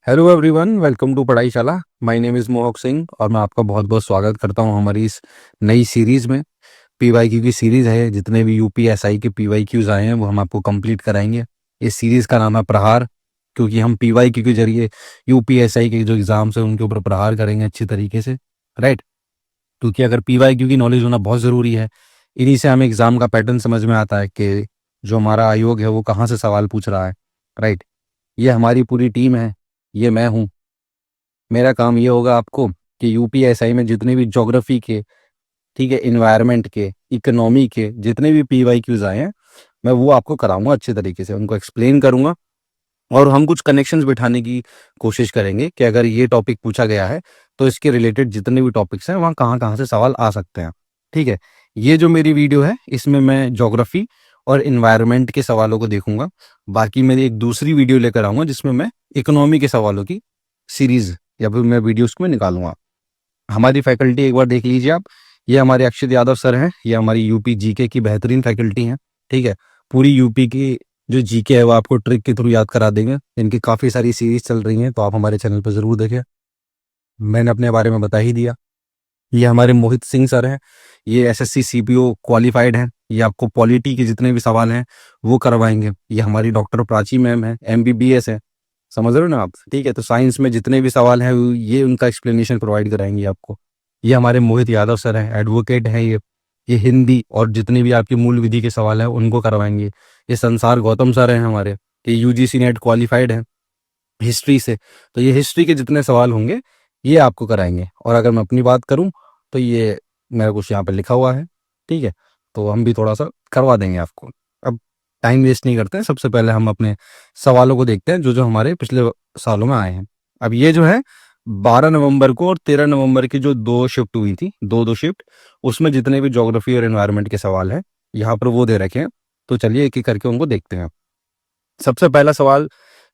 Hello everyone, welcome to Padhaishala. My name is Mohak Singh और मैं आपका बहुत बहुत स्वागत करता हूं हमारी इस नई सीरीज़ में। पीवाईक्यू की सीरीज़ है। जितने भी यूपीएसआई के पीवाईक्यूज़ आए हैं वो हम आपको कंप्लीट कराएंगे। इस सीरीज़ का नाम है प्रहार, क्योंकि हम पीवाईक्यू के जरिए यूपीएसआई के जो एग्ज़ाम्स हैं उनके ऊपर प्रहार करेंगे अच्छी तरीके से, राइट। क्योंकि अगर पीवाईक्यू की नॉलेज होना बहुत ज़रूरी है। इन्हीं से हमें एग्ज़ाम का पैटर्न समझ में आता है कि जो हमारा आयोग है वो कहाँ से सवाल पूछ रहा है, राइट। ये हमारी पूरी टीम है, ये मैं हूँ। मेरा काम ये होगा आपको कि यूपीएसआई में जितने भी ज्योग्राफी के, ठीक है, इन्वायरमेंट के, इकोनॉमी के जितने भी पीवाईक्यूज आए हैं मैं वो आपको कराऊंगा अच्छे तरीके से, उनको एक्सप्लेन करूंगा। और हम कुछ कनेक्शंस बिठाने की कोशिश करेंगे कि अगर ये टॉपिक पूछा गया है तो इसके रिलेटेड जितने भी टॉपिक्स हैं वहाँ कहाँ कहाँ से सवाल आ सकते हैं, ठीक है। ये जो मेरी वीडियो है इसमें मैं ज्योग्राफी और इन्वायरमेंट के सवालों को देखूंगा। बाकी मेरी एक दूसरी वीडियो लेकर आऊंगा जिसमें मैं इकोनॉमी के सवालों की सीरीज या फिर मैं वीडियोस को निकालूंगा। हमारी फैकल्टी एक बार देख लीजिए आप। ये हमारे अक्षित यादव सर हैं, ये हमारी यूपी जीके की बेहतरीन फैकल्टी हैं, ठीक है। पूरी यूपी की जो जीके है वो आपको ट्रिक के थ्रू याद करा देंगे। इनकी काफ़ी सारी सीरीज चल रही हैं तो आप हमारे चैनल पर ज़रूर देखें। मैंने अपने बारे में बता ही दिया। ये हमारे मोहित सिंह सर हैं, ये एसएससी सीपीओ क्वालिफाइड हैं। ये आपको पॉलिटी के जितने भी सवाल हैं वो करवाएंगे। ये हमारी डॉक्टर प्राची मैम है, एमबीबीएस है, समझ रहे हो ना आप, ठीक है। तो साइंस में जितने भी सवाल हैं ये उनका एक्सप्लेनेशन प्रोवाइड कराएंगे आपको। ये हमारे मोहित यादव सर हैं, एडवोकेट हैं ये हिंदी और जितनी भी आपकी मूल विधि के सवाल हैं उनको करवाएंगे। ये संसार गौतम सर हैं हमारे, ये यूजीसी नेट क्वालिफाइड हैं हिस्ट्री से। तो ये हिस्ट्री के जितने सवाल होंगे ये आपको कराएंगे। और अगर मैं अपनी बात करूं तो ये मेरा कुछ यहाँ पे लिखा हुआ है, ठीक है। तो हम भी थोड़ा सा करवा देंगे आपको। अब टाइम वेस्ट नहीं करते हैं, सबसे पहले हम अपने सवालों को देखते हैं जो जो हमारे पिछले सालों में आए हैं। अब ये जो है 12 नवंबर को और 13 नवंबर की जो दो शिफ्ट हुई थी, दो शिफ्ट, उसमें जितने भी ज्योग्राफी और एनवायरनमेंट के सवाल हैं यहाँ पर वो दे रखे हैं। तो चलिए एक एक करके उनको देखते हैं। सबसे पहला सवाल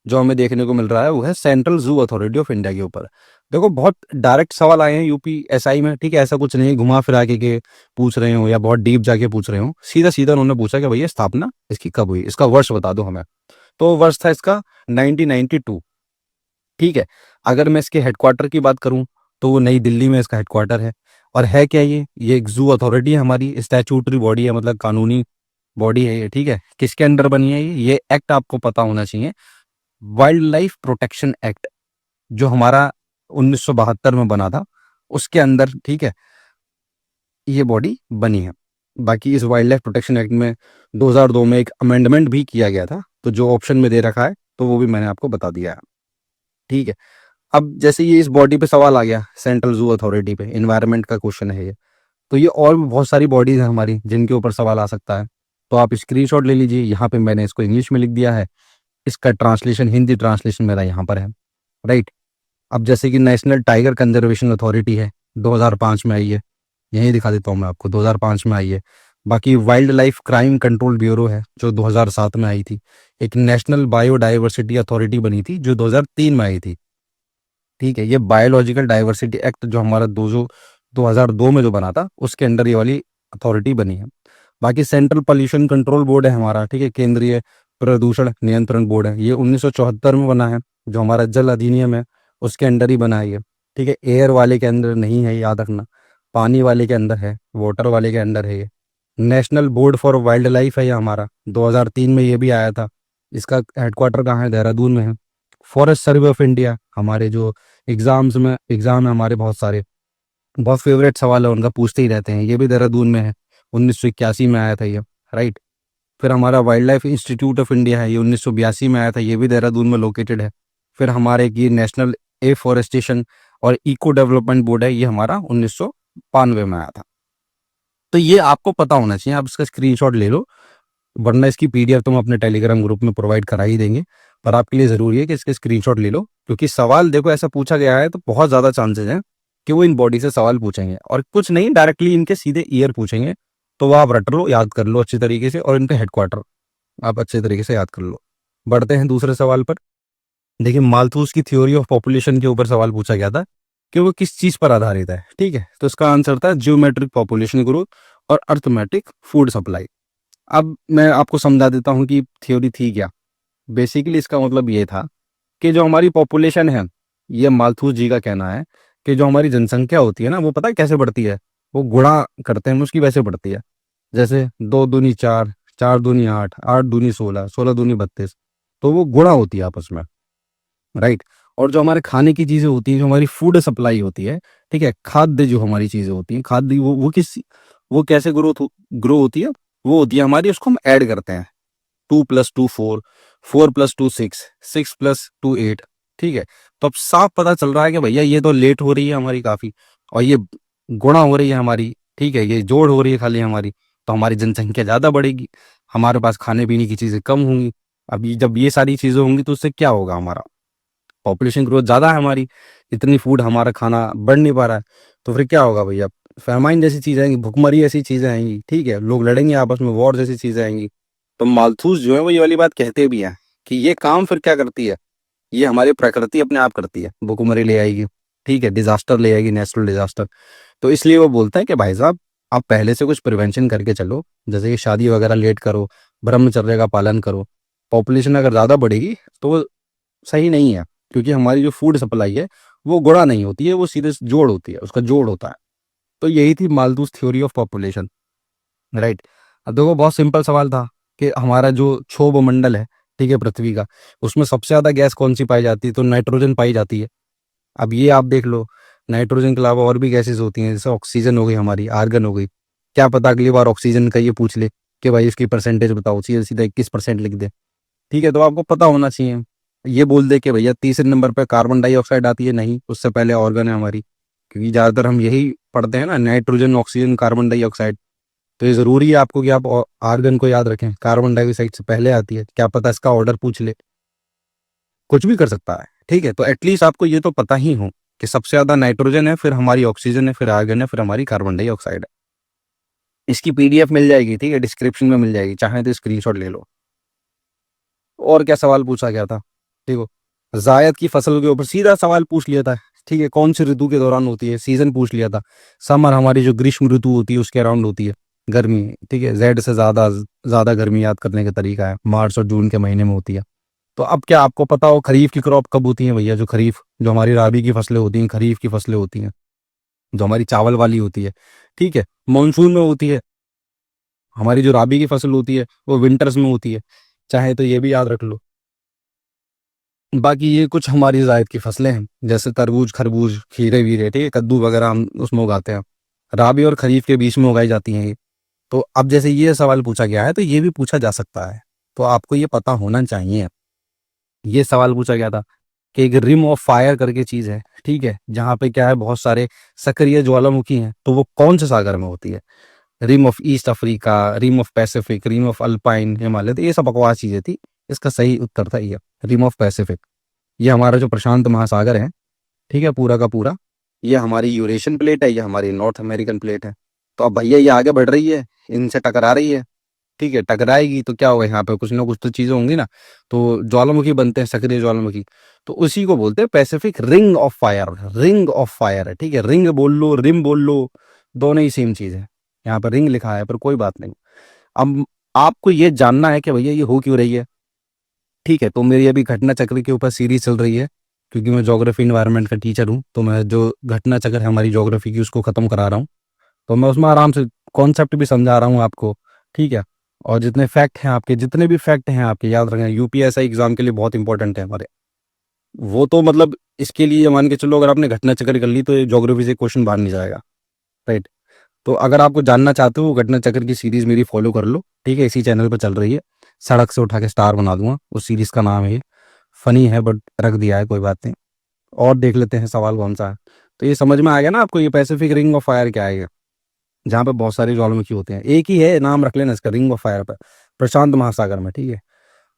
जो हमें देखने को मिल रहा है वो है central zoo authority of India के ऊपर। देखो बहुत डायरेक्ट सवाल आए हैं यूपीएसआई में, ठीक है। ऐसा कुछ नहीं घुमा फिरा के पूछ रहे हो या बहुत डीप जाके पूछ रहे हो, सीधा सीधा उन्होंने पूछा कि भैया स्थापना इसकी कब हुई, इसका वर्ष बता दो हमें। तो वर्ष था इसका 1992, ठीक है। अगर मैं इसके हेडक्वार्टर की बात करूं तो वो नई दिल्ली में इसका हेडक्वार्टर है। और है क्या ये एक जू अथॉरिटी है, हमारी स्टैट्यूटरी बॉडी है, मतलब कानूनी बॉडी है ये, ठीक है। किसके अंडर बनी है ये एक्ट आपको पता होना चाहिए, वाइल्ड लाइफ प्रोटेक्शन एक्ट, जो हमारा 1972 में बना था उसके अंदर, ठीक है, ये बॉडी बनी है। बाकी इस वाइल्ड लाइफ प्रोटेक्शन एक्ट में 2002 में एक अमेंडमेंट भी किया गया था, तो जो ऑप्शन में दे रखा है तो वो भी मैंने आपको बता दिया है, ठीक है। अब जैसे ये इस बॉडी पे सवाल आ गया, सेंट्रल जू अथॉरिटी पे इन्वायरमेंट का क्वेश्चन है ये, तो ये और भी बहुत सारी बॉडीज हैं हमारी जिनके ऊपर सवाल आ सकता है। तो आप स्क्रीनशॉट ले लीजिए, यहाँ पे मैंने इसको इंग्लिश में लिख दिया है, इसका ट्रांसलेशन, हिंदी ट्रांसलेशन मेरा यहाँ पर है, राइट। अब जैसे कि नेशनल टाइगर कंजर्वेशन अथॉरिटी है, 2005 में आई है, यही दिखा देता हूँ मैं आपको, 2005 में आई है। बाकी wild life crime control bureau है जो 2007 में आई थी। एक नेशनल बायोडाइवर्सिटी अथॉरिटी बनी थी जो 2003 में आई थी, ठीक है। ये बायोलॉजिकल डाइवर्सिटी एक्ट जो हमारा 2002 में जो बना था उसके अंडर ये वाली अथॉरिटी बनी है। बाकी सेंट्रल पॉल्यूशन कंट्रोल बोर्ड है हमारा, ठीक है, केंद्रीय प्रदूषण नियंत्रण बोर्ड है, ये 1974 में बना है। जो हमारा जल अधिनियम है उसके अंडर ही बना है ये, ठीक है। एयर वाले के अंदर नहीं है, याद रखना, पानी वाले के अंदर है, वाटर वाले के अंदर है ये। National board for wild life है ये हमारा, 2003 में ये भी आया था। इसका हेडक्वार्टर कहाँ है, देहरादून में है। फॉरेस्ट सर्वे ऑफ इंडिया, हमारे जो एग्जाम है हमारे बहुत सारे, बहुत फेवरेट सवाल है उनका, पूछते ही रहते हैं, ये भी देहरादून में है, 1981 में आया था ये, राइट। फिर हमारा wild life institute of India है, ये 1982 में आया था, ये भी देहरादून में लोकेटेड है। फिर हमारे ये नेशनल एफॉरेस्टेशन और इको डेवलपमेंट बोर्ड है, ये हमारा 1992 में आया था। तो ये आपको पता होना चाहिए, आप इसका स्क्रीनशॉट ले लो, वरना इसकी पीडीएफ तो हम अपने टेलीग्राम ग्रुप में प्रोवाइड करा ही देंगे। पर आपके लिए ज़रूरी है कि इसके स्क्रीनशॉट ले लो, क्योंकि सवाल देखो ऐसा पूछा गया है तो बहुत ज़्यादा चांसेस हैं कि वो इन बॉडी से सवाल पूछेंगे, और कुछ नहीं डायरेक्टली इनके सीधे ईयर पूछेंगे। तो वो आप रट लो, याद कर लो अच्छी तरीके से, और इनके हेडक्वार्टर आप अच्छे तरीके से याद कर लो। बढ़ते हैं दूसरे सवाल पर। देखिए, मालथूस की थ्योरी ऑफ पॉपुलेशन के ऊपर सवाल पूछा गया था कि वो किस चीज़ पर आधारित है, ठीक है। तो इसका आंसर था जियोमेट्रिक पॉपुलेशन ग्रोथ और अर्थमेटिक फूड सप्लाई। अब मैं आपको समझा देता हूँ कि थ्योरी थी क्या। बेसिकली इसका मतलब ये था कि जो हमारी पॉपुलेशन है, ये मालथूस जी का कहना है कि जो हमारी जनसंख्या होती है ना, वो पता है कैसे बढ़ती है? वो गुणा करते हैं उसकी, वैसे बढ़ती है। जैसे 2 दूनी 4, 4 दूनी 8, 8 दूनी 16, 16 दूनी 32। तो वो गुणा होती है आपस में, राइट। और जो हमारे खाने की चीजें होती हैं, जो हमारी फूड सप्लाई होती है, ठीक है, खाद्य जो हमारी चीजें होती हैं, खाद्य वो कैसे ग्रो होती है? वो होती है हमारी, उसको हम ऐड करते हैं। 2 + 2 4, 4 + 2 6, 6 + 2 8। ठीक है, तो अब साफ पता चल रहा है कि भैया ये तो लेट हो रही है हमारी काफी, और ये गुणा हो रही है हमारी, ठीक है, ये जोड़ हो रही है खाली हमारी। तो हमारी जनसंख्या ज्यादा बढ़ेगी, हमारे पास खाने पीने की चीजें कम होंगी। अब जब ये सारी चीजें होंगी तो उससे क्या होगा? हमारा पॉपुलेशन ग्रोथ ज़्यादा है हमारी, इतनी फूड हमारा खाना बढ़ नहीं पा रहा है, तो फिर क्या होगा भैया? फैमाइन जैसी चीज़ें आएंगी, भुखमरी ऐसी चीज़ें आएंगी, ठीक है, लोग लड़ेंगे आपस में, वॉर जैसी चीज़ें आएंगी। तो मालथूस जो है वो ये वाली बात कहते भी हैं कि ये काम फिर क्या करती है, ये हमारी प्रकृति अपने आप करती है, भुखमरी ले आएगी, ठीक है, डिजास्टर ले आएगी, नेचुरल डिजास्टर। तो इसलिए वो बोलता है कि भाई साहब, आप पहले से कुछ प्रिवेंशन करके चलो, जैसे कि शादी वगैरह लेट करो, ब्रह्मचर्य का पालन करो। पॉपुलेशन अगर ज़्यादा बढ़ेगी तो वो सही नहीं है, क्योंकि हमारी जो फूड सप्लाई है वो गुणा नहीं होती है, वो सीधे जोड़ होती है, उसका जोड़ होता है। तो यही थी मालथूस थ्योरी ऑफ पॉपुलेशन, राइट। अब देखो, बहुत सिंपल सवाल था कि हमारा जो क्षोभ मंडल है, ठीक है, पृथ्वी का, उसमें सबसे ज्यादा गैस कौन सी पाई जाती है? तो नाइट्रोजन पाई जाती है। अब ये आप देख लो, नाइट्रोजन के अलावा और भी गैसेस होती हैं, जैसे ऑक्सीजन हो गई, हमारी आर्गन हो गई। क्या पता अगली बार ऑक्सीजन का ये पूछ ले कि भाई इसकी परसेंटेज बताओ, सीधा सीधा 21% लिख दे, ठीक है, तो आपको पता होना चाहिए। ये बोल दे कि भैया तीसरे नंबर पे कार्बन डाइऑक्साइड आती है, नहीं, उससे पहले ऑर्गन है हमारी, क्योंकि ज्यादातर हम यही पढ़ते हैं ना, नाइट्रोजन, ऑक्सीजन, कार्बन डाइऑक्साइड। तो ये जरूरी है आपको कि आप आर्गन को याद रखें, कार्बन डाइऑक्साइड से पहले आती है, क्या पता इसका ऑर्डर पूछ ले, कुछ भी कर सकता है, ठीक है। तो एटलीस्ट आपको ये तो पता ही हो कि सबसे ज्यादा नाइट्रोजन है, फिर हमारी ऑक्सीजन है, फिर आर्गन है, फिर हमारी कार्बन डाइऑक्साइड है। इसकी पीडीएफ मिल जाएगी, ठीक है, डिस्क्रिप्शन में मिल जाएगी, चाहे तो स्क्रीनशॉट ले लो। और क्या सवाल पूछा गया था? देखो, जायद की फसल के ऊपर सीधा सवाल पूछ लिया था, ठीक है, कौन सी ऋतु के दौरान होती है, सीजन पूछ लिया था। समर हमारी जो ग्रीष्म ऋतु होती है उसके अराउंड होती है, गर्मी, ठीक है, जेड से ज्यादा ज्यादा गर्मी याद करने का तरीका है, मार्च और जून के महीने में होती है। तो अब क्या आपको पता हो खरीफ की क्रॉप कब होती है भैया? जो खरीफ, जो हमारी राबी की फसलें होती हैं, खरीफ की फसलें होती हैं, जो हमारी चावल वाली होती है, ठीक है, मानसून में होती है। हमारी जो राबी की फसल होती है वो विंटर्स में होती है, चाहे तो ये भी याद रख लो। बाकी ये कुछ हमारी जायद की फसलें हैं, जैसे तरबूज, खरबूज, खीरे वीरे, ठीक है, कद्दू वगैरह हम उसमें उगाते हैं, राबी और खरीफ के बीच में उगाई जाती हैं ये। तो अब जैसे ये सवाल पूछा गया है तो ये भी पूछा जा सकता है, तो आपको ये पता होना चाहिए। ये सवाल पूछा गया था कि एक रिम ऑफ फायर करके चीज है, ठीक है, जहाँ पे क्या है, बहुत सारे सक्रिय ज्वालामुखी हैं, तो वो कौन से सागर में होती है? Rim of East Africa, rim of Pacific, rim of Alpine Himalaya, तो ये सब बकवास चीजें थी। इसका सही उत्तर था ये, रिम ऑफ पैसिफिक। ये हमारा जो प्रशांत महासागर है, ठीक है, पूरा का पूरा, ये हमारी यूरेशियन प्लेट है, ये हमारी नॉर्थ अमेरिकन प्लेट है। तो अब भैया ये आगे बढ़ रही है, इनसे टकरा रही है, ठीक है, टकराएगी तो क्या होगा, यहाँ पे कुछ ना कुछ तो चीजें होंगी ना, तो ज्वालामुखी बनते हैं, सक्रिय ज्वालामुखी। तो उसी को बोलते हैं Pacific ring of fire, ring of fire है, ठीक है, रिंग बोल लो, रिम बोल लो, दोनों ही सेम चीज है। यहाँ पर रिंग लिखा है पर कोई बात नहीं। अब आपको ये जानना है कि भैया ये हो क्यों रही है, ठीक है। तो मेरी अभी घटना चक्र के ऊपर सीरीज चल रही है, क्योंकि मैं ज्योग्राफी इन्वायरमेंट का टीचर हूँ, तो मैं जो घटना चक्र है हमारी ज्योग्राफी की उसको खत्म करा रहा हूँ। तो मैं उसमें आराम से कॉन्सेप्ट भी समझा रहा हूँ आपको, ठीक है। और जितने फैक्ट हैं आपके, जितने भी फैक्ट हैं आपके, याद रखें, यूपीएसआई एग्जाम के लिए बहुत इंपॉर्टेंट है हमारे। वो तो मतलब इसके लिए मान के चलो, अगर आपने घटना चक्र कर ली तो ज्योग्राफी से क्वेश्चन बाहर नहीं जाएगा, राइट। तो अगर आपको जानना चाहते हो, घटना चक्र की सीरीज मेरी फॉलो कर लो, ठीक है, इसी चैनल पर चल रही है, सड़क से उठा के स्टार बना दूंगा, उस सीरीज का नाम है ये। फनी है बट रख दिया है, कोई बात नहीं। और देख लेते हैं सवाल कौन सा है। तो ये समझ में आ गया ना आपको, ये पैसिफिक रिंग ऑफ फायर क्या है ये? जहाँ पे बहुत सारे ज्वालामुखी होते हैं, एक ही है, नाम रख लेना इसका, रिंग ऑफ फायर पर, प्रशांत महासागर में, ठीक है।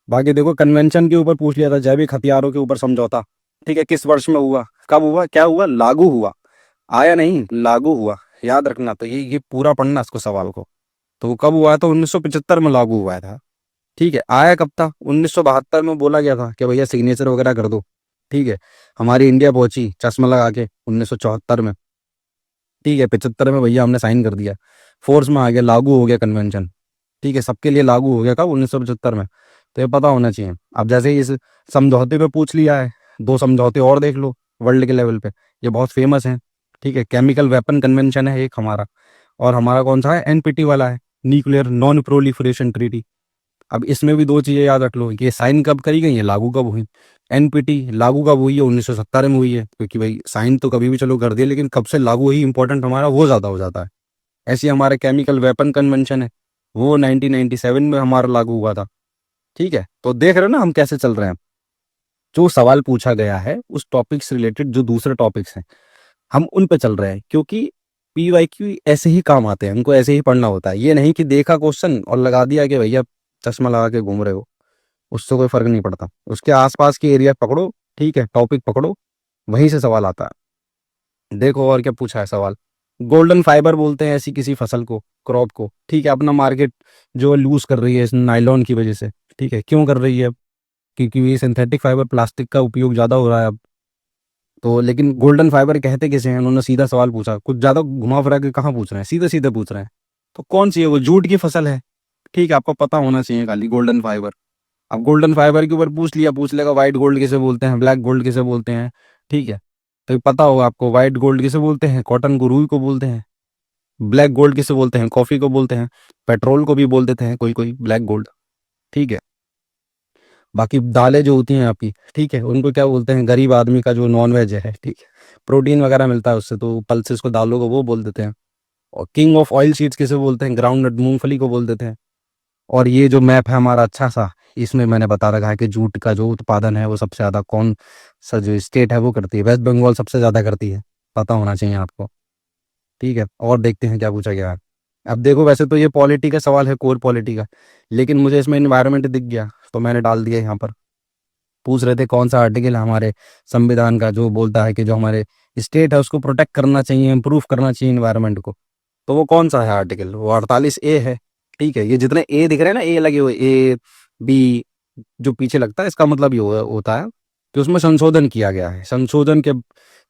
बाकी देखो, कन्वेंशन के ऊपर पूछ लिया था, जैविक हथियारों के ऊपर समझौता, ठीक है, किस वर्ष में हुआ, कब हुआ, क्या हुआ, लागू हुआ, आया नहीं, लागू हुआ, याद रखना। तो ये पूरा पढ़ना इसको, सवाल को। तो वो कब हुआ था? 1975 में लागू हुआ था, ठीक है। आया कब था? 1972 में बोला गया था कि भैया सिग्नेचर वगैरह कर दो, ठीक है। हमारी इंडिया पहुंची चश्मा लगा के 1974 में, ठीक है, 75 में भैया हमने साइन कर दिया, फोर्स में आ गया, लागू हो गया कन्वेंशन, ठीक है, सबके लिए लागू हो गया। कब? 1975 में। तो ये पता होना चाहिए। अब जैसे इस समझौते पे पूछ लिया है, दो समझौते और देख लो वर्ल्ड के लेवल पे, ये बहुत फेमस हैं। ठीक है, केमिकल वेपन कन्वेंशन है एक हमारा, और हमारा कौन सा है, एनपीटी वाला है, न्यूक्लियर नॉन प्रोलिफरेशन ट्रीटी। अब इसमें भी दो चीजें याद रख लो, ये साइन कब करी गई है, लागू कब हुई। एनपीटी लागू कब हुई है, 1970 में हुई है, क्योंकि भाई साइन तो कभी भी चलो कर दिया, लेकिन कब से लागू हुई इंपॉर्टेंट हमारा वो ज्यादा हो जाता है। ऐसे ही हमारा केमिकल वेपन कन्वेंशन है, वो 1997 में हमारा लागू हुआ था। ठीक है, तो देख रहे हो ना हम कैसे चल रहे हैं। जो सवाल पूछा गया है उस टॉपिक से रिलेटेड जो दूसरे टॉपिक्स हैं हम उन पे चल रहे हैं, क्योंकि पीवाईक्यू ऐसे ही काम आते हैं, हमको ऐसे ही पढ़ना होता है। ये नहीं कि देखा क्वेश्चन और लगा दिया कि भैया चश्मा लगा के घूम रहे हो, उससे कोई फर्क नहीं पड़ता। उसके आसपास के एरिया पकड़ो, ठीक है, टॉपिक पकड़ो, वहीं से सवाल आता है। देखो और क्या पूछा है सवाल। गोल्डन फाइबर बोलते हैं ऐसी किसी फसल को, क्रॉप को, ठीक है, अपना मार्केट जो लूज कर रही है इस नाइलॉन की वजह से। ठीक है, क्यों कर रही है, क्योंकि ये सिंथेटिक फाइबर प्लास्टिक का उपयोग ज्यादा हो रहा है अब। तो लेकिन गोल्डन फाइबर कहते किसे हैं, उन्होंने सीधा सवाल पूछा, कुछ ज्यादा घुमा फिरा के कहाँ पूछ रहे हैं, सीधे सीधे पूछ रहे हैं। तो कौन सी है वो, जूट की फसल है। ठीक है, आपको पता होना चाहिए खाली गोल्डन फाइबर। अब गोल्डन फाइबर के ऊपर पूछ लिया, पूछ लेगा व्हाइट गोल्ड किसे बोलते हैं, ब्लैक गोल्ड किसे बोलते हैं। ठीक है, तो ये पता होगा आपको, व्हाइट गोल्ड किसे बोलते हैं, कॉटन को, रुई को बोलते हैं। ब्लैक गोल्ड किसे बोलते हैं, कॉफी को बोलते हैं। पेट्रोल को भी बोल देते हैं कोई कोई ब्लैक गोल्ड। ठीक है, बाकी दालें जो होती हैं आपकी, ठीक है, उनको क्या बोलते हैं, गरीब आदमी का जो नॉन वेज है, ठीक है, प्रोटीन वगैरह मिलता है उससे, तो पल्सेस को, दालों को वो बोल देते हैं। और किंग ऑफ ऑयल सीड्स किसे बोलते हैं, ग्राउंड नट, मूंगफली को बोल देते हैं। और ये जो मैप है हमारा अच्छा सा, इसमें मैंने बता रखा है कि जूट का जो उत्पादन है वो सबसे ज्यादा कौन सा जो स्टेट है वो करती है, वेस्ट बंगाल सबसे ज्यादा करती है, पता होना चाहिए आपको। ठीक है, और देखते हैं क्या पूछा गया है। अब देखो, वैसे तो ये पॉलिटी का सवाल है, कोर पॉलिटी का, लेकिन मुझे इसमें इन्वायरमेंट दिख गया तो मैंने डाल दिया यहाँ पर। पूछ रहे थे कौन सा आर्टिकल है हमारे संविधान का जो बोलता है कि जो हमारे स्टेट है उसको प्रोटेक्ट करना चाहिए, इम्प्रूव करना चाहिए इन्वायरमेंट को। तो वो कौन सा है आर्टिकल, वो 48A है। ठीक है, ये जितने ए दिख रहे हैं ना, ए लगे हुए, ए बी जो पीछे लगता है, इसका मतलब ये होता है कि उसमें संशोधन किया गया है, संशोधन के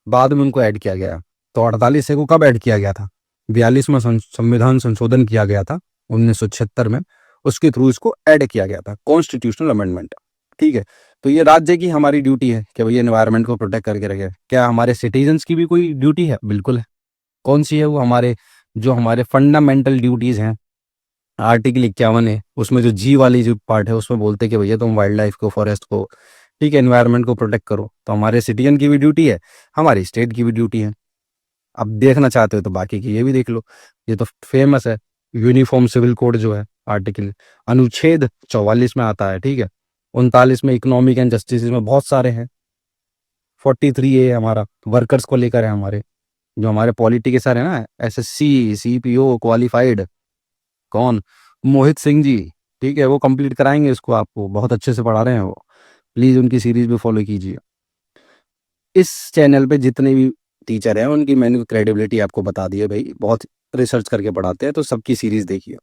बाद में उनको ऐड किया गया है। तो 48A को कब ऐड किया गया था, 42 में संविधान संशोधन किया गया था 1976 में, उसके थ्रू इसको ऐड किया गया था, कॉन्स्टिट्यूशनल अमेंडमेंट। ठीक है, तो ये राज्य की हमारी ड्यूटी है कि भैया एनवायरनमेंट को प्रोटेक्ट करके रखे। क्या हमारे सिटीजन्स की भी कोई ड्यूटी है, बिल्कुल है। कौन सी है वो, हमारे जो हमारे फंडामेंटल ड्यूटीज हैं, आर्टिकल 51 है, उसमें जो जी वाली जो पार्ट है उसमें बोलते हैं कि भैया तुम वाइल्ड लाइफ को, फॉरेस्ट को, ठीक है, एनवायरनमेंट को प्रोटेक्ट करो। तो हमारे सिटीजन की भी ड्यूटी है, हमारी स्टेट की भी ड्यूटी है। अब देखना चाहते हो तो बाकी की ये भी देख लो, ये तो फेमस है। यूनिफॉर्म सिविल कोड जो है आर्टिकल, अनुच्छेद 44 में आता है। ठीक है, 39 में इकोनॉमिक एंड जस्टिस में बहुत सारे हैं। 43A हमारा वर्कर्स को लेकर है, हमारे जो हमारे पॉलिटिक्स है ना, SSC CPO क्वालिफाइड, कौन, मोहित सिंह जी। ठीक है, वो कंप्लीट कराएंगे इसको, आपको बहुत अच्छे से पढ़ा रहे हैं वो, प्लीज उनकी सीरीज भी फॉलो कीजिए। इस चैनल पे जितने भी टीचर हैं उनकी मैंने क्रेडिबिलिटी आपको बता दी है भाई, बहुत रिसर्च करके पढ़ाते हैं, तो सबकी सीरीज देखिए।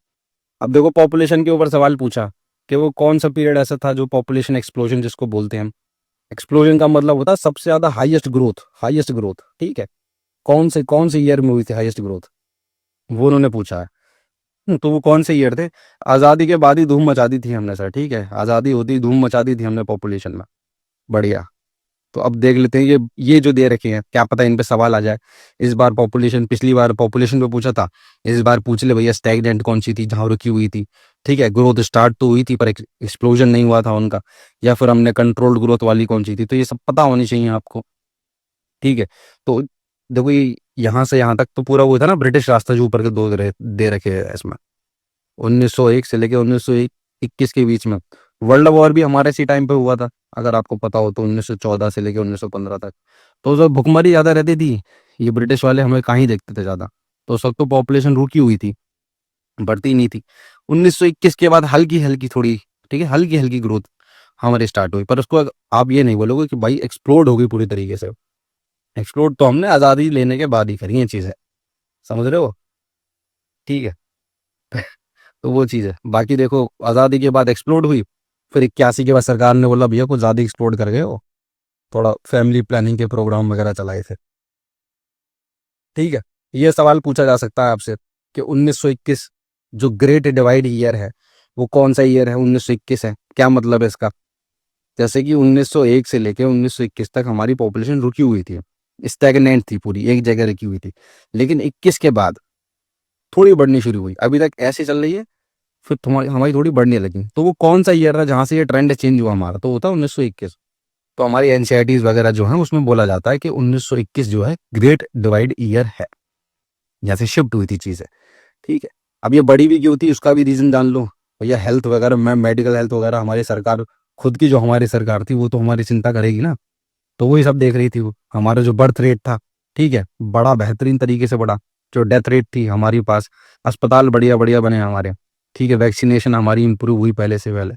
अब देखो, पॉपुलेशन के ऊपर सवाल पूछा कि वो कौन सा पीरियड ऐसा था जो पॉपुलेशन एक्सप्लोजन जिसको बोलते हैं हम। एक्सप्लोजन का मतलब होता है सबसे ज्यादा हाईएस्ट ग्रोथ, हाईएस्ट ग्रोथ। ठीक है, कौन से ईयर में हुई थी हाईएस्ट ग्रोथ, वो उन्होंने पूछा है। तो वो कौन से ईयर थे, आज़ादी के बाद ही धूम मचा दी थी हमने सर। ठीक है, आज़ादी होती ही धूम मचा दी थी हमने पॉपुलेशन में। बढ़िया, तो अब देख लेते हैं, ये जो दे रखे हैं, क्या पता इन पे सवाल आ जाए। इस बार पॉपुलेशन, पिछली बार पॉपुलेशन पे पूछा था, इस बार पूछ ले भैया स्टैग्नेंट कौन सी थी जहाँ रुकी हुई थी। ठीक है, ग्रोथ स्टार्ट तो हुई थी पर एक्सप्लोजन नहीं हुआ था उनका, या फिर हमने कंट्रोल्ड ग्रोथ वाली कौन सी थी, तो ये सब पता होनी चाहिए आपको। ठीक है, तो देखो ये यहाँ से यहाँ तक तो पूरा वो था ना, ब्रिटिश रास्ता जो ऊपर के दो दे रखे हैं इसमें, 1901 से लेके 1921 के बीच में। वर्ल्ड वॉर भी हमारे इसी टाइम पे हुआ था, अगर आपको पता हो तो, 1914 से लेके 1915 तक। तो उस वक्त भुखमरी ज्यादा रहती थी, ये ब्रिटिश वाले हमें कहीं देखते थे ज्यादा, तो उस वक्त तो पॉपुलेशन रुकी हुई थी, बढ़ती नहीं थी। 1921 के बाद हल्की हल्की थोड़ी, ठीक है, हल्की हल्की ग्रोथ हमारी स्टार्ट हुई, पर उसको आप ये नहीं बोलोगे कि भाई एक्सप्लोड हो गई पूरी तरीके से। एक्सप्लोड तो हमने आजादी लेने के बाद ही करी है चीजें, समझ रहे हो। ठीक है, तो वो चीज़ है। बाकी देखो, आज़ादी के बाद एक्सप्लोड हुई, फिर 81 के बाद सरकार ने बोला भैया कुछ ज़्यादा एक्सप्लोड कर गए हो, थोड़ा फैमिली प्लानिंग के प्रोग्राम वगैरह चलाए थे। ठीक है, ये सवाल पूछा जा सकता है आपसे कि 1921 जो ग्रेट डिवाइड ईयर है वो कौन सा ईयर है, 1921 है, क्या मतलब है इसका। जैसे कि 1901 से लेके 1921 तक हमारी पॉपुलेशन रुकी हुई थी, स्टैग्नेंट थी, पूरी एक जगह रुकी हुई थी। लेकिन 21 के बाद थोड़ी बढ़नी शुरू हुई, अभी तक ऐसे चल रही है, फिर तुम्हारी हमारी थोड़ी बढ़ने लगी। तो वो कौन सा ईयर था जहाँ से ये ट्रेंड चेंज हुआ हमारा? तो वो था 1921। तो हमारी एनसीईआरटीज वगैरह जो है उसमें बोला जाता है कि 1921 जो है ग्रेट डिवाइड ईयर है, यहाँ से शिफ्ट हुई थी चीजें। ठीक है, अब ये बड़ी भी क्यों थी उसका भी रीजन जान लो भैया। हेल्थ वगैरह में, मेडिकल हेल्थ वगैरह हमारी सरकार, खुद की जो हमारी सरकार थी वो तो हमारी चिंता करेगी ना। तो वही सब देख रही थी वो। हमारा जो बर्थ रेट था, ठीक है, बड़ा बेहतरीन तरीके से बढ़ा। जो डेथ रेट थी हमारे पास, अस्पताल बढ़िया बढ़िया बने हमारे, ठीक है, वैक्सीनेशन हमारी इंप्रूव हुई पहले से पहले,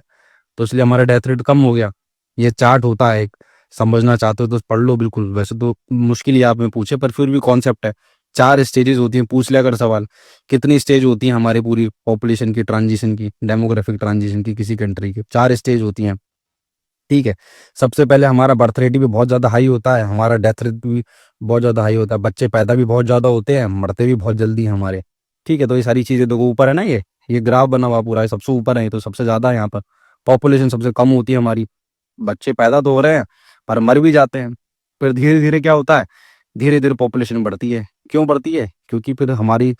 तो इसलिए हमारा डेथ रेट कम हो गया। ये चार्ट होता है एक, समझना चाहते हो तो पढ़ लो बिल्कुल। वैसे तो मुश्किल ही आप में पूछे, पर फिर भी कॉन्सेप्ट है। 4 स्टेजेस होती हैं, पूछ लिया कर सवाल। कितनी स्टेज होती है हमारी पूरी पॉपुलेशन की ट्रांजिशन की, डेमोग्राफिक ट्रांजिशन की, किसी कंट्री की 4 स्टेज होती हैं। ठीक है, सबसे पहले हमारा बर्थ रेट भी बहुत ज़्यादा हाई होता है, हमारा डेथ रेट भी बहुत ज़्यादा हाई होता है, बच्चे पैदा भी बहुत ज़्यादा होते हैं, मरते भी बहुत जल्दी हैं हमारे। ठीक है, तो ये सारी चीज़ें देखो ऊपर है ना, ये ग्राफ बना हुआ पूरा है, सबसे ऊपर है, तो सबसे ज़्यादा है यहाँ पर। पॉपुलेशन सबसे कम होती है हमारी, बच्चे पैदा तो हो रहे हैं पर मर भी जाते हैं। फिर धीरे धीरे क्या होता है, धीरे धीरे पॉपुलेशन बढ़ती है। क्यों बढ़ती है? क्योंकि फिर हमारी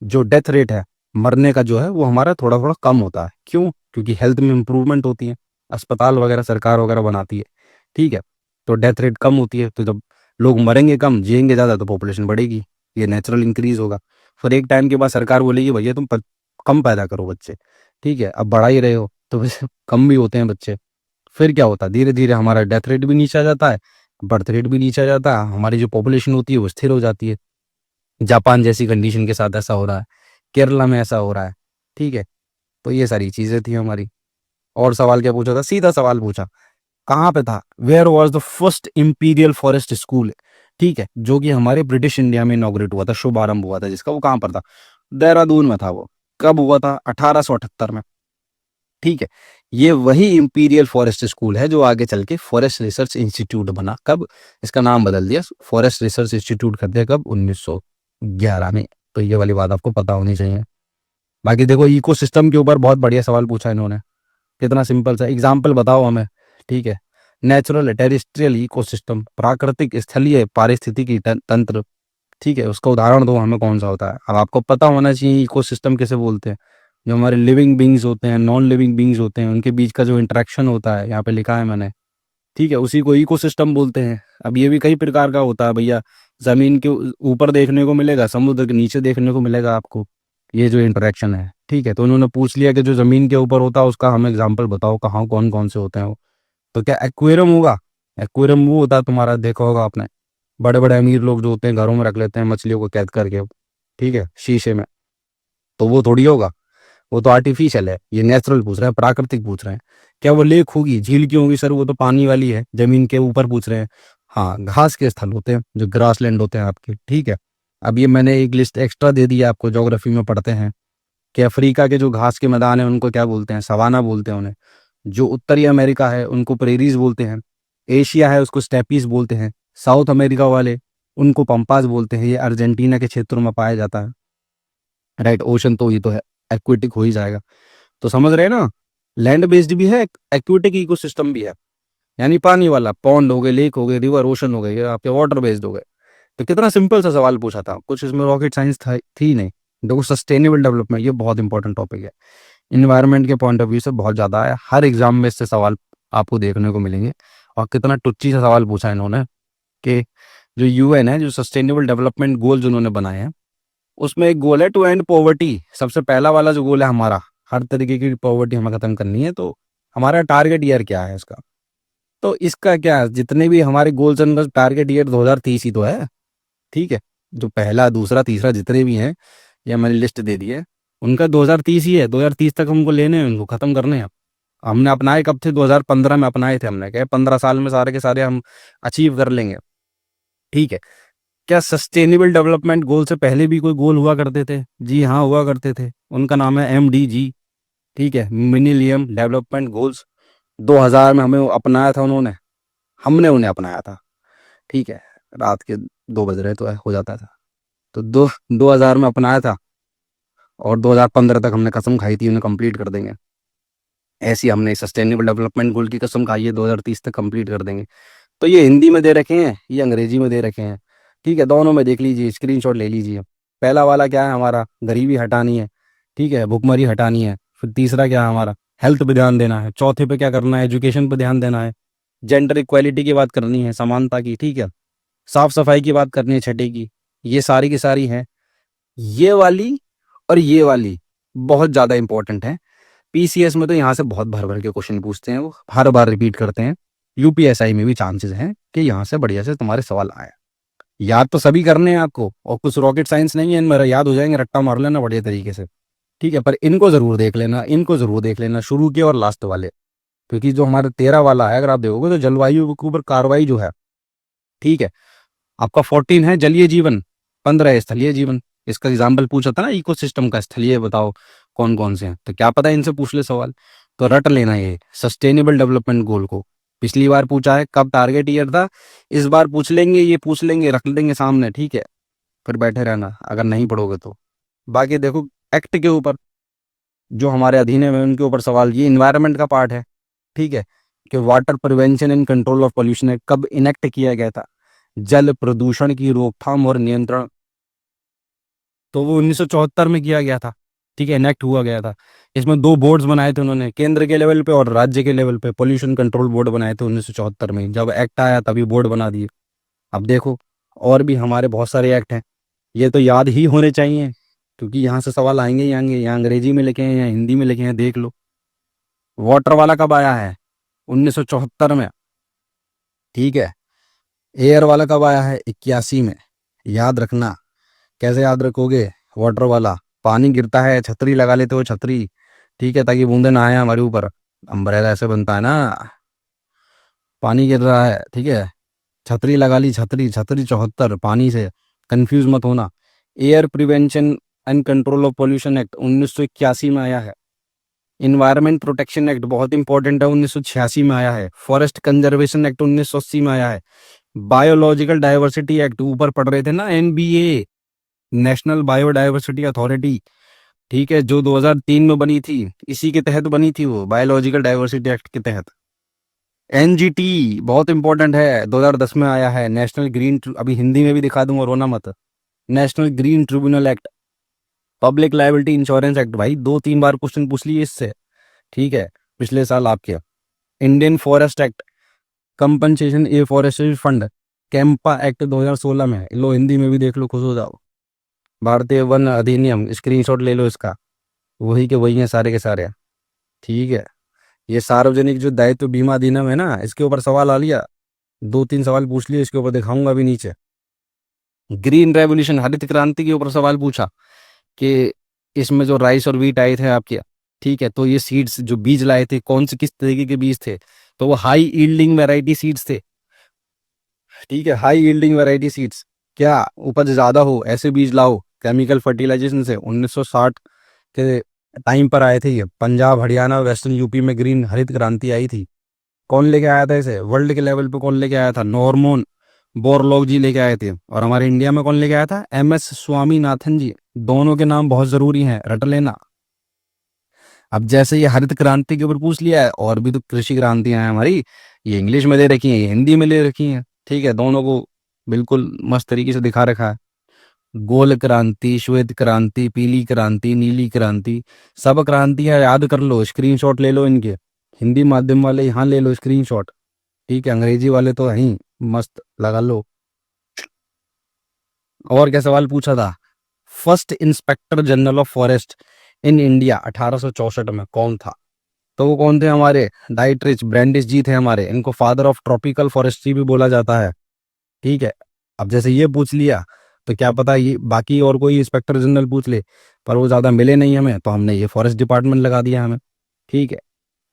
जो डेथ रेट है, मरने का जो है, वो हमारा थोड़ा थोड़ा कम होता है। क्यों? क्योंकि हेल्थ में इंप्रूवमेंट होती है, अस्पताल वगैरह सरकार वगैरह बनाती है। ठीक है, तो डेथ रेट कम होती है, तो जब लोग मरेंगे कम, जिएंगे ज़्यादा, तो पॉपुलेशन बढ़ेगी, ये नेचुरल इंक्रीज होगा। फिर एक टाइम के बाद सरकार बोलेगी भैया तुम कम पैदा करो बच्चे। ठीक है, अब बढ़ा ही रहे हो तो वैसे कम भी होते हैं बच्चे। फिर क्या होता है, धीरे धीरे हमारा डेथ रेट भी नीचे आ जाता है, बर्थ रेट भी नीचे आ जाता है, हमारी जो पॉपुलेशन होती है वो स्थिर हो जाती है। जापान जैसी कंडीशन के साथ ऐसा हो रहा है, केरला में ऐसा हो रहा है। ठीक है, तो ये सारी चीजें थी हमारी। और सवाल क्या पूछा था? सीधा सवाल पूछा, कहाँ पे था? Where was the first imperial forest school? ठीक है, जो कि हमारे ब्रिटिश इंडिया में इनॉग्रेट हुआ था, शुभारंभ हुआ था जिसका, वो कहाँ पर था? देहरादून में था वो। कब हुआ था? 1878 में। ठीक है, ये वही इंपीरियल फॉरेस्ट स्कूल है जो आगे चल के फॉरेस्ट रिसर्च इंस्टीट्यूट बना। कब? इसका नाम बदल दिया, फॉरेस्ट रिसर्च इंस्टीट्यूट कर दिया, कब? 1911 में। तो ये वाली बात आपको पता होनी चाहिए। बाकी देखो, इकोसिस्टम के ऊपर बहुत बढ़िया सवाल पूछा इन्होंने। कितना सिंपल सा एग्जाम्पल बताओ हमें। ठीक है, नेचुरल टेरेस्ट्रियल इकोसिस्टम, प्राकृतिक स्थलीय पारिस्थितिकी तंत्र। ठीक है, उसका उदाहरण दो हमें, कौन सा होता है? अब आपको पता होना चाहिए इकोसिस्टम किसे बोलते हैं। जो हमारे लिविंग बींग्स होते हैं, नॉन लिविंग बींग्स होते हैं, उनके बीच का जो इंटरेक्शन होता है, यहाँ पे लिखा है मैंने। ठीक है, उसी को इकोसिस्टम बोलते हैं। अब ये भी कई प्रकार का होता है भैया, जमीन के ऊपर देखने को मिलेगा, समुद्र के नीचे देखने को मिलेगा आपको, ये जो इंटरेक्शन है। ठीक है, तो उन्होंने पूछ लिया कि जो जमीन के ऊपर होता है उसका हमें एग्जाम्पल बताओ, कहाँ कौन कौन से होते हैं वो। तो क्या एक्वेरियम होगा? एक्वेरियम वो होता है, तुम्हारा देखा होगा आपने, बड़े बड़े अमीर लोग जो होते हैं घरों में रख लेते हैं मछलियों को कैद करके, ठीक है, शीशे में। तो वो थोड़ी होगा, वो तो आर्टिफिशियल है। ये नेचुरल पूछ रहे हैं, प्राकृतिक पूछ रहे हैं। क्या वो लेक होगी, झील क्यों होगी सर? वो तो पानी वाली है, जमीन के ऊपर पूछ रहे हैं। हाँ, घास के स्थल होते हैं, जो ग्रास लैंड होते हैं आपके। ठीक है, अब ये मैंने एक लिस्ट एक्स्ट्रा दे दी है आपको, ज्योग्राफी में पढ़ते हैं कि अफ्रीका के जो घास के मैदान है उनको क्या बोलते हैं? सवाना बोलते हैं उन्हें। जो उत्तरी अमेरिका है उनको प्रेरीज बोलते हैं। एशिया है उसको स्टेपीज बोलते हैं। साउथ अमेरिका वाले, उनको पंपास बोलते हैं। ये अर्जेंटीना के क्षेत्रों में पाया जाता है। राइट, ओशन तो ये तो है, एक्वेटिक हो ही जाएगा। तो समझ रहे हैं ना, लैंड बेस्ड भी है, एक्वेटिक इकोसिस्टम भी है। यानी पानी वाला, पॉन्ड हो गए, लेक हो गए, रिवर, ओशन हो गए, ये आपके वाटर बेस्ड हो गए। तो कितना सिंपल सा सवाल पूछा था, कुछ इसमें रॉकेट साइंस थी नहीं। देखो, सस्टेनेबल डेवलपमेंट ये बहुत इंपॉर्टेंट टॉपिक है, इन्वायरमेंट के पॉइंट ऑफ व्यू से बहुत ज्यादा है। हर एग्जाम में इससे सवाल आपको देखने को मिलेंगे। और कितना टुच्ची सा सवाल पूछा है इन्होंने कि जो यूएन है, जो सस्टेनेबल डेवलपमेंट गोल जो उन्होंने बनाए हैं, उसमें एक गोल है टू एंड पॉवर्टी। सबसे पहला वाला जो गोल है हमारा, हर तरीके की पॉवर्टी हमें खत्म करनी है। तो हमारा टारगेट ईयर क्या है इसका? तो इसका क्या, जितने भी हमारे गोल्स हैं उनका टारगेट ईयर 2030 ही तो है। ठीक है, जो पहला, दूसरा, तीसरा जितने भी हैं, ये मैंने लिस्ट दे दी है, उनका 2030 ही है। 2030 तक हमको लेने हैं, उनको खत्म करने हैं। हमने अपनाए कब थे? 2015 में अपनाए थे हमने, कहे 15 साल में सारे के सारे हम अचीव कर लेंगे। ठीक है, क्या सस्टेनेबल डेवलपमेंट गोल से पहले भी कोई गोल हुआ करते थे? जी हाँ, हुआ करते थे। उनका नाम है MDG। ठीक है, मिलेनियम डेवलपमेंट गोल्स। 2000 में हमें अपनाया था उन्होंने, हमने उन्हें अपनाया था। ठीक है, रात के 2 बज रहे तो हो जाता था। तो 2000 में अपनाया था, और 2015 तक हमने कसम खाई थी उन्हें कंप्लीट कर देंगे। ऐसी हमने सस्टेनेबल डेवलपमेंट गोल की कसम खाई है 2030 तक कंप्लीट कर देंगे। तो ये हिंदी में दे रखे हैं, ये अंग्रेजी में दे रखे हैं। ठीक है, दोनों में देख लीजिए, स्क्रीनशॉट ले लीजिए। पहला वाला क्या है हमारा, गरीबी हटानी है, ठीक है, भुखमरी हटानी है। फिर तीसरा क्या है हमारा, हेल्थ पे ध्यान देना है। चौथे पे क्या करना है, एजुकेशन पे ध्यान देना है। जेंडर इक्वालिटी की बात करनी है, समानता की, ठीक है। साफ सफाई की बात करनी है, छठे की। ये सारी की सारी हैं। ये वाली और ये वाली बहुत ज्यादा इंपॉर्टेंट है। पीसीएस में तो यहाँ से बहुत भर भर के क्वेश्चन पूछते हैं, वो हर बार रिपीट करते हैं। यूपीएसआई में भी चांसेस हैं कि यहाँ से बढ़िया से तुम्हारे सवाल आए। याद तो सभी करने हैं आपको, और कुछ रॉकेट साइंस नहीं है इनमें, याद हो जाएंगे, रट्टा मार लेना बढ़िया तरीके से। ठीक है, पर इनको जरूर देख लेना, इनको जरूर देख लेना, शुरू के और लास्ट वाले। क्योंकि जो हमारा 13 वाला है, अगर आप देखोगे तो जलवायु के ऊपर कार्रवाई जो है, ठीक है, आपका 14 है जलीय जीवन, 15 है स्थलीय जीवन। इसका एग्जाम्पल पूछा था ना इकोसिस्टम का, स्थलीय बताओ कौन कौन से हैं, तो क्या पता इनसे पूछ ले सवाल। तो रट लेना ये सस्टेनेबल डेवलपमेंट गोल को। पिछली बार पूछा है कब टारगेट ईयर था, इस बार पूछ लेंगे, ये पूछ लेंगे, रख देंगे सामने, ठीक है। फिर बैठे रहना अगर नहीं पढ़ोगे तो। बाकी देखो, एक्ट के ऊपर जो हमारे अधीन है उनके ऊपर सवाल, ये इन्वायरमेंट का पार्ट है, ठीक है, कि water prevention and control of pollution है कब इनेक्ट किया गया था। जल प्रदूषण की रोकथाम और नियंत्रण, तो वो 1974 में किया गया था, ठीक है, इनेक्ट हुआ गया था। इसमें दो बोर्ड्स बनाए थे उन्होंने, केंद्र के लेवल पे और राज्य के लेवल पे, पोल्यूशन कंट्रोल बोर्ड बनाए थे 1974 में। जब एक्ट आया तभी बोर्ड बना दिए। अब देखो, और भी हमारे बहुत सारे एक्ट हैं, ये तो याद ही होने चाहिए, क्योंकि यहाँ से सवाल आएंगे ही आएंगे, या अंग्रेजी में लिखे हैं या हिंदी में लिखे हैं, देख लो। वाटर वाला कब आया है, 1974 में, ठीक है। एयर वाला कब आया है, 81 में। याद रखना। कैसे याद रखोगे, वाटर वाला, पानी गिरता है, छतरी लगा लेते हो, छतरी, ठीक है, ताकि बूंदे ना आए हमारे ऊपर। अम्ब्रेला ऐसे बनता है ना, पानी गिर रहा है, ठीक है, छतरी लगा ली, छतरी, छतरी 74 पानी से, कंफ्यूज मत होना। Air prevention and control of pollution act 1981 में आया है। इन्वायरमेंट प्रोटेक्शन एक्ट बहुत इंपॉर्टेंट है, 1986 में आया है। फॉरेस्ट कंजर्वेशन एक्ट 1980 में आया है। बायोलॉजिकल डाइवर्सिटी एक्ट, ऊपर पढ़ रहे थे ना, एनबीए, नेशनल बायोडाइवर्सिटी अथॉरिटी, ठीक है, जो 2003 में बनी थी, इसी के तहत बनी थी वो, बायोलॉजिकल डाइवर्सिटी एक्ट के तहत। एनजीटी बहुत इंपॉर्टेंट है, 2010 में आया है। नेशनल ग्रीन, अभी हिंदी में भी दिखा दूंगा, रोना मत। National green tribunal act, public liability insurance act, भाई 2-3 बार क्वेश्चन पूछ लिए इससे, ठीक है, पिछले साल आपके। इंडियन फॉरेस्ट एक्ट, कंपनसेशन ए फॉरेस्ट्री फंड, कैंपा एक्ट 2016 में है। लो हिंदी में भी देख लो, खुश हो जाओ। भारतीय वन अधिनियम, स्क्रीनशॉट ले लो इसका, वही के वही है सारे के सारे, ठीक है। ये सार्वजनिक जो दायित्व बीमा अधिनियम है ना, इसके ऊपर सवाल आ लिया, 2-3 सवाल पूछ लिए, इसके ऊपर दिखाऊंगा भी नीचे। ग्रीन रेवोल्यूशन, हरित क्रांति के ऊपर सवाल पूछा कि इसमें जो राइस और वीट आए थे आपके, ठीक है, तो ये सीड्स जो बीज लाए थे, कौन से किस तरीके के बीज थे, तो वो हाई यील्डिंग वैरायटी सीड्स थे, ठीक है, हाई यील्डिंग वैरायटी सीड्स, क्या उपज ज्यादा हो ऐसे बीज लाओ। केमिकल फर्टिलाइजेशन से 1960 के टाइम पर आए थे ये, पंजाब हरियाणा वेस्टर्न यूपी में ग्रीन हरित क्रांति आई थी। कौन लेके आया था इसे, वर्ल्ड के लेवल पे कौन लेके आया था, नॉर्मन बोरलॉग जी लेके आए थे। और हमारे इंडिया में कौन लेके आया था, एमएस स्वामीनाथन जी। दोनों के नाम बहुत जरूरी हैं, रट लेना। अब जैसे ये हरित क्रांति के ऊपर पूछ लिया है, और भी तो कृषि क्रांतियां हैं हमारी, ये इंग्लिश में दे रखी हैं, ये हिंदी में ले रखी हैं, ठीक है, दोनों को बिल्कुल मस्त तरीके से दिखा रखा है। गोल क्रांति, श्वेत क्रांति, पीली क्रांति, नीली क्रांति, सब क्रांतियां याद कर लो, स्क्रीनशॉट ले लो इनके। हिंदी माध्यम वाले यहाँ ले लो स्क्रीनशॉट, ठीक है, अंग्रेजी वाले तो यहीं मस्त लगा लो। और क्या सवाल पूछा था, first inspector general of forest in India 1864 में कौन था, तो वो कौन थे हमारे, डाइट्रिच ब्रैंडिस जी थे हमारे। इनको फादर ऑफ ट्रॉपिकल फॉरेस्ट्री भी बोला जाता है, ठीक है। अब जैसे ये पूछ लिया, तो क्या पता ये बाकी और कोई इंस्पेक्टर जनरल पूछ ले, पर वो ज़्यादा मिले नहीं हमें, तो हमने ये फॉरेस्ट डिपार्टमेंट लगा दिया हमें, ठीक है।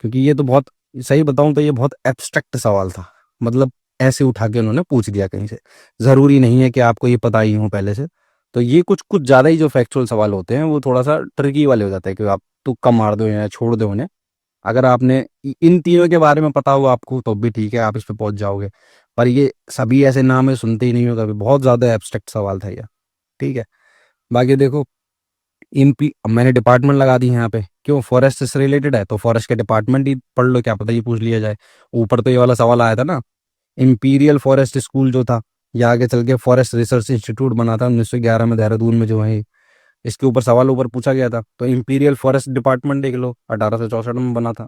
क्योंकि ये तो बहुत, सही बताऊं तो ये बहुत एब्स्ट्रैक्ट सवाल था, मतलब ऐसे उठा के उन्होंने पूछ दिया कहीं से, ज़रूरी नहीं है कि आपको ये पता ही हो पहले से। तो ये कुछ कुछ ज़्यादा ही जो फैक्चुअल सवाल होते हैं वो थोड़ा सा ट्रिकी वाले हो जाते हैं, कि आप तुक्का मार दो या छोड़ दो उन्हें। अगर आपने इन तीनों के बारे में पता हो आपको तो भी ठीक है, आप इस पे पहुंच जाओगे। पर ये सभी ऐसे नाम है, सुनते ही नहीं हो कभी, बहुत ज्यादा एब्स्ट्रैक्ट सवाल था ये, ठीक है। बाकी देखो, इम्पी मैंने डिपार्टमेंट लगा दी है यहाँ पे, क्यों, फॉरेस्ट से रिलेटेड है तो फॉरेस्ट के डिपार्टमेंट ही पढ़ लो, क्या पता ये पूछ लिया जाए। ऊपर तो ये वाला सवाल आया था ना, इंपीरियल फॉरेस्ट स्कूल जो था, या आगे चल के फॉरेस्ट रिसर्च इंस्टीट्यूट बना था 1911 में देहरादून में जो है, इसके ऊपर सवाल ऊपर पूछा गया था। तो इंपीरियल फॉरेस्ट डिपार्टमेंट देख लो, 1864 में बना था।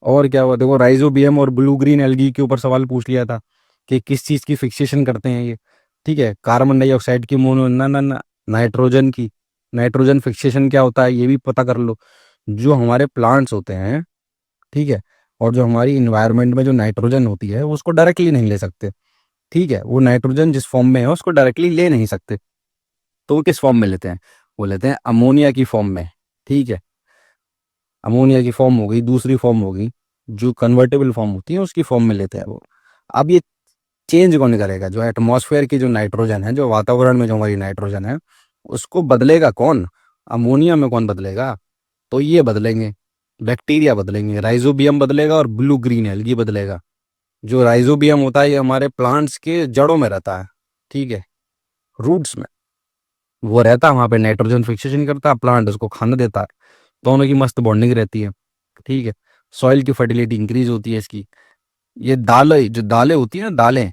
और क्या हुआ, देखो राइजोबियम और ब्लू ग्रीन एल्गी के ऊपर सवाल पूछ लिया था कि किस चीज़ की फिक्सेशन करते हैं ये। ठीक है, कार्बन डाइऑक्साइड की मोनो ना ना ना नाइट्रोजन की। नाइट्रोजन फिक्सेशन क्या होता है ये भी पता कर लो। जो हमारे प्लांट्स होते हैं, ठीक है, और जो हमारी इन्वायरमेंट में जो नाइट्रोजन होती है वो उसको डायरेक्टली नहीं ले सकते। ठीक है, वो नाइट्रोजन जिस फॉर्म में है उसको डायरेक्टली ले नहीं सकते, तो वो किस फॉर्म में लेते हैं, वो लेते हैं अमोनिया की फॉर्म में। ठीक है, अमोनिया की फॉर्म हो गई, दूसरी फॉर्म हो गई जो कन्वर्टेबल फॉर्म होती है उसकी फॉर्म में लेते हैं वो। अब ये चेंज कौन करेगा, जो एटमॉस्फेयर की जो नाइट्रोजन है, जो वातावरण में जो हमारी नाइट्रोजन है, उसको बदलेगा कौन, अमोनिया में कौन बदलेगा, तो ये बदलेंगे, बैक्टीरिया बदलेंगे, राइजोबियम बदलेगा और ब्लू ग्रीन एल्गी बदलेगा। जो राइजोबियम होता है ये हमारे प्लांट्स के जड़ों में रहता है, ठीक है, रूट्स में वो रहता है, वहां पे नाइट्रोजन फिक्सेशन करता है, प्लांट उसको खाना देता है, दोनों की मस्त बॉन्डिंग रहती है। ठीक है, सॉइल की फर्टिलिटी इंक्रीज होती है इसकी। ये दालें, जो दालें होती है ना दालें,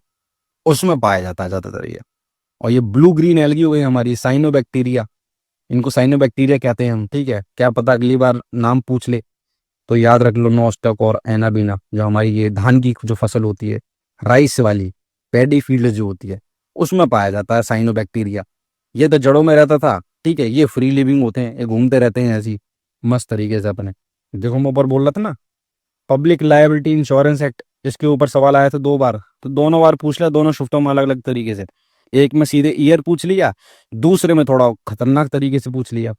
उसमें पाया जाता है ज्यादातर ये। और ये ब्लू ग्रीन एल्गी हो गई हमारी साइनोबैक्टीरिया, इनको साइनोबैक्टीरिया कहते हैं हम। ठीक है, क्या पता अगली बार नाम पूछ ले तो याद रख लो, नोस्टक और एनाबीना, जो हमारी ये धान की जो फसल होती है, राइस वाली पैडी फील्ड जो होती है, उसमें पाया जाता है साइनोबैक्टीरिया। ये तो जड़ों में रहता था। ठीक है, ये फ्री लिविंग होते हैं, ये घूमते रहते हैं ऐसी मस्त तरीके से अपने। देखो मैं ऊपर बोल रहा था ना, पब्लिक लायबिलिटी इंश्योरेंस एक्ट, इसके ऊपर सवाल आया था 2 बार, तो दोनों बार पूछ लिया, दोनों शिफ्टों में अलग अलग तरीके से। एक में सीधे ईयर पूछ लिया, दूसरे में थोड़ा खतरनाक तरीके से पूछ लिया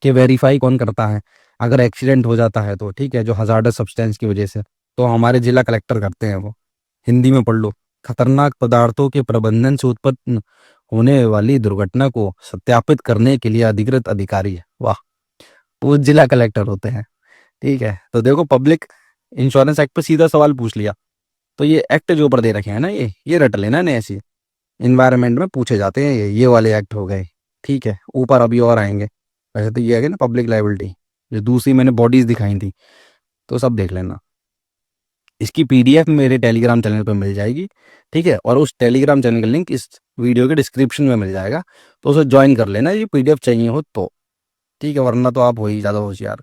कि वेरीफाई कौन करता है अगर एक्सीडेंट हो जाता है तो। ठीक है, जो हजार्डस सब्सटेंस की वजह से, तो हमारे जिला कलेक्टर करते हैं वो। हिंदी में पढ़ लो, खतरनाक पदार्थों के प्रबंधन से उत्पन्न होने वाली दुर्घटना को सत्यापित करने के लिए अधिकृत अधिकारी है। वाह, वो जिला कलेक्टर होते हैं। ठीक है, तो देखो पब्लिक इंश्योरेंस एक्ट पे सीधा सवाल पूछ लिया, तो ये एक्ट जो ऊपर दे रखे हैं ना, ये रट लेना ने, ऐसी इन्वायरमेंट में पूछे जाते हैं ये वाले एक्ट हो गए। ठीक है, ऊपर अभी और आएंगे। वैसे तो ये आ गया ना पब्लिक लाइबिलिटी, जो दूसरी मैंने बॉडीज दिखाई थी, तो सब देख लेना। इसकी पीडीएफ मेरे टेलीग्राम चैनल पर मिल जाएगी। ठीक है, और उस टेलीग्राम चैनल का लिंक इस वीडियो के डिस्क्रिप्शन में मिल जाएगा, तो उसे ज्वाइन कर लेना ये पीडीएफ चाहिए हो तो। ठीक है, वरना तो आप हो ही ज़्यादा होशियार।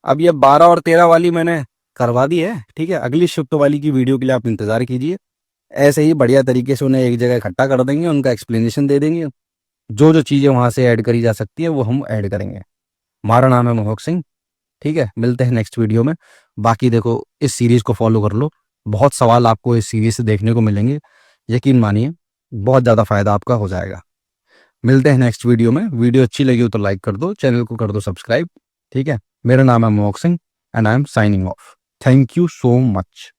अब ये 12 और 13 वाली मैंने करवा दी है। ठीक है, अगली शिफ्ट वाली की वीडियो के लिए आप इंतज़ार कीजिए। ऐसे ही बढ़िया तरीके से उन्हें एक जगह इकट्ठा कर देंगे, उनका एक्सप्लेनेशन दे देंगे, जो जो चीज़ें वहाँ से ऐड करी जा सकती है वो हम ऐड करेंगे। हमारा नाम है मोहक सिंह। ठीक है, मिलते हैं नेक्स्ट वीडियो में। बाकी देखो, इस सीरीज़ को फॉलो कर लो, बहुत सवाल आपको इस सीरीज़ से देखने को मिलेंगे, यकीन मानिए बहुत ज़्यादा फायदा आपका हो जाएगा। मिलते हैं नेक्स्ट वीडियो में। वीडियो अच्छी लगी हो तो लाइक कर दो, चैनल को कर दो सब्सक्राइब। ठीक है, मेरा नाम है मोहक Singh and I am signing off. Thank you so much.